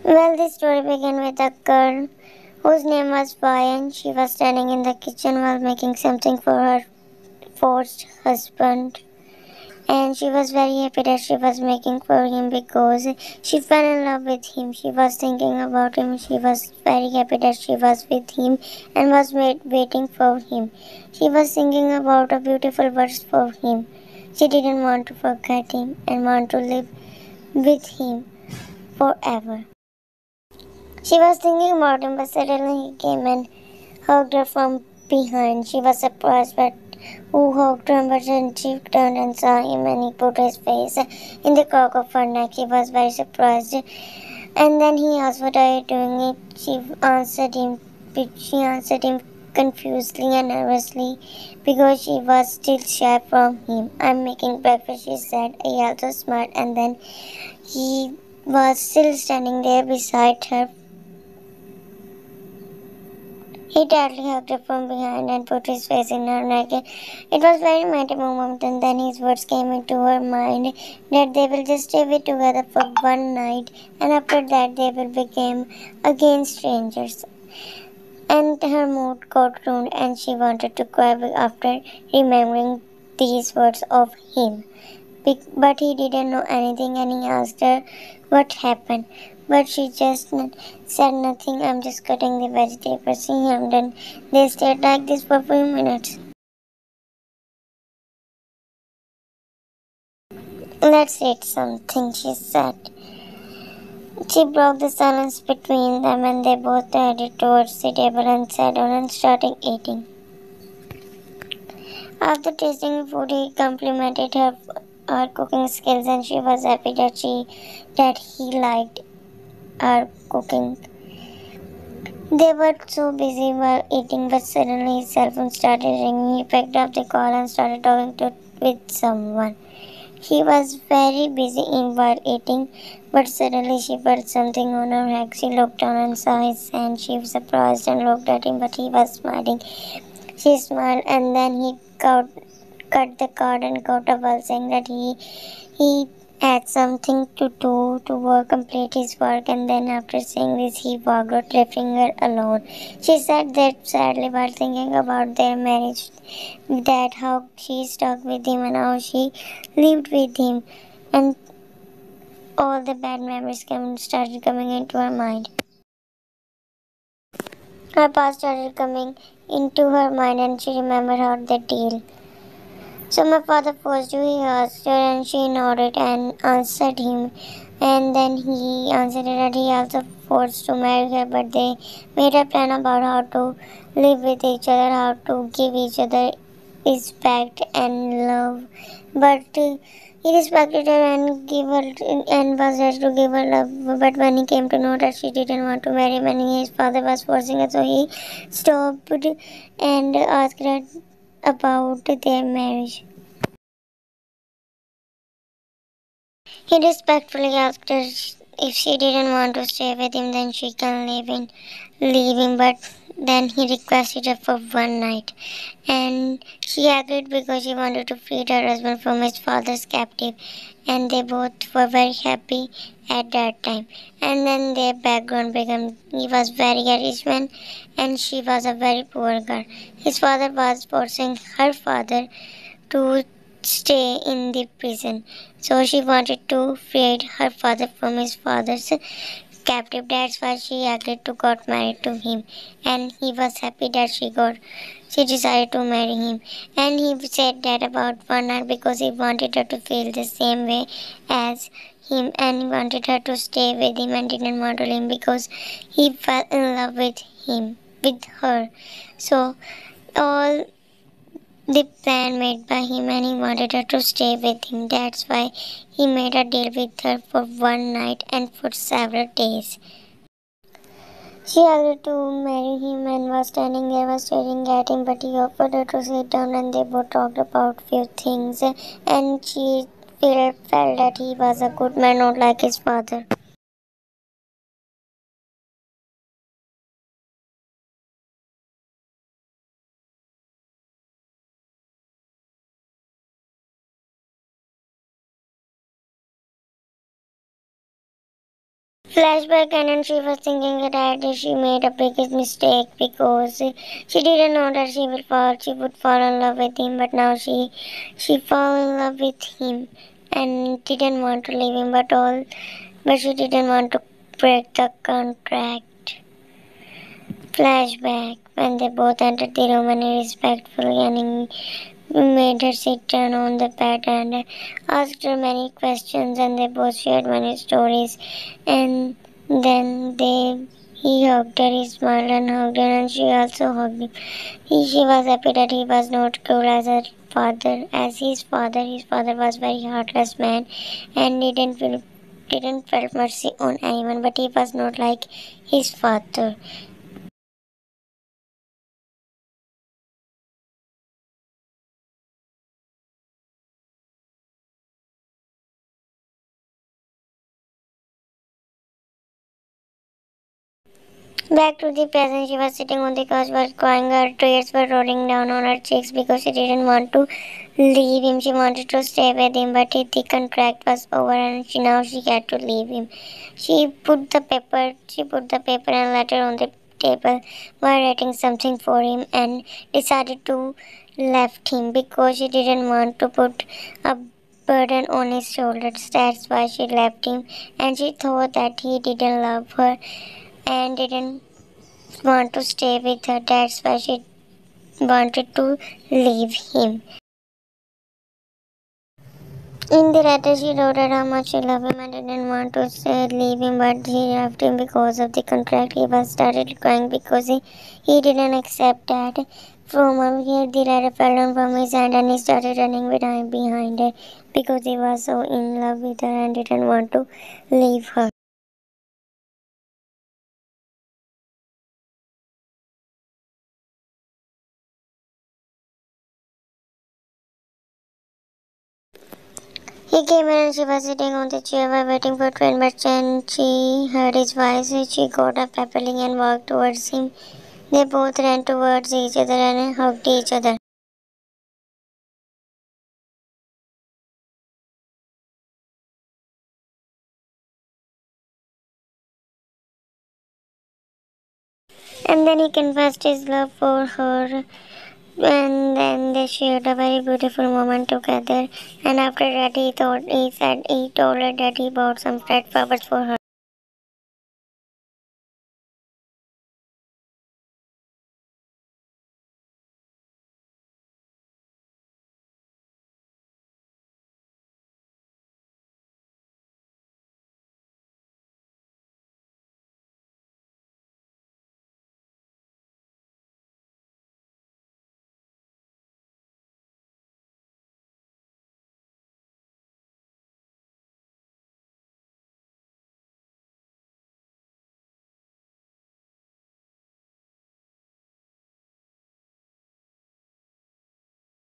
Well, this story began with a girl whose name was Bayan. She was standing in the kitchen while making something for her forced husband, and she was very happy that she was making for him because she fell in love with him. She was thinking about him. She was very happy that she was with him and was waiting for him. She was thinking about a beautiful words for him. She didn't want to forget him and want to live with him forever. She was thinking about him, but suddenly he came and hugged her from behind. She was surprised, but who hugged her, but then she turned and saw him, and he put his face in the crook of her neck. She was very surprised, and then he asked, "What are you doing?" She answered him confusedly and nervously because she was still shy from him. "I'm making breakfast," she said. He also smiled, and then he was still standing there beside her. He tightly hugged her from behind and put his face in her neck. It was very mighty moment, and then his words came into her mind that they will just stay with together for one night, and after that they will become again strangers. And her mood got ruined, and she wanted to cry after remembering these words of him. But he didn't know anything, and he asked her what happened. But she just said nothing. "I'm just cutting the vegetables." He hemmed, and they stayed like this for a few minutes. "Let's eat something," she said. She broke the silence between them, and they both headed towards the table and sat down and started eating. After tasting the food, he complimented her cooking skills, and she was happy that he liked her cooking. They were so busy while eating, but suddenly his cell phone started ringing. He picked up the call and started talking with someone. He was very busy while eating, but suddenly she felt something on her head. She looked down and saw his hand. She was surprised and looked at him, but he was smiling. She smiled, and then he cut the cord and got up while saying that he had something to do to complete his work, and then after saying this he walked out, leaving her alone. She sat there sadly while thinking about their marriage, that how she stuck with him and how she lived with him, and all the bad memories started coming into her mind. Her past started coming into her mind, and she remembered how the deal. "So my father forced you?" he asked her, and she nodded and answered him. And then he answered that he also forced to marry her, but they made a plan about how to live with each other, how to give each other respect and love. But he respected her and gave her and was ready to give her love. But when he came to know that she didn't want to marry him, and his father was forcing her, so he stopped and asked her about their marriage. He respectfully asked her if she didn't want to stay with him, then she can leave him. But then he requested her for one night, and she agreed because she wanted to free her husband from his father's captive. And they both were very happy at that time. And then their background began. He was very rich man, and she was a very poor girl. His father was forcing her father to stay in the prison. So she wanted to free her father from his father's captive. That's why she agreed to got married to him. And he was happy that she decided to marry him. And he said that about one night because he wanted her to feel the same way as him, and he wanted her to stay with him and didn't want to leave him because he fell in love with her. So all the plan made by him, and he wanted her to stay with him. That's why he made a deal with her for one night and for several days. She agreed to marry him and was standing there, was staring at him, but he offered her to sit down, and they both talked about few things, and she felt that he was a good man, not like his father. Flashback, and then she was thinking that she made a biggest mistake because she didn't know that she would fall in love with him, but now she fell in love with him and didn't want to leave him, but she didn't want to break the contract. Flashback, when they both entered the room and he respectfully and he made her sit down on the bed and asked her many questions, and they both shared many stories. And then he hugged her, he smiled and hugged her, and she also hugged him. She was happy that he was not cruel as her father, as his father. His father was very heartless man and didn't felt mercy on anyone, but he was not like his father. Back to the present, she was sitting on the couch, was crying. Her tears were rolling down on her cheeks because she didn't want to leave him. She wanted to stay with him, but the contract was over, and now she had to leave him. She put the paper and letter on the table while writing something for him, and decided to left him because she didn't want to put a burden on his shoulders. That's why she left him, and she thought that he didn't love her and didn't want to stay with her. That's why she wanted to leave him. In the letter, she wrote that how much she loved him and didn't want to leave him, but she left him because of the contract. He was started crying because he didn't accept that from her. Here, the letter fell down from his hand and he started running behind her because he was so in love with her and didn't want to leave her. He came in and she was sitting on the chair while waiting for train, but when she heard his voice, she got up happily and walked towards him. They both ran towards each other and hugged each other. And then he confessed his love for her, and then they shared a very beautiful moment together. And after that, he told her that he bought some red flowers for her.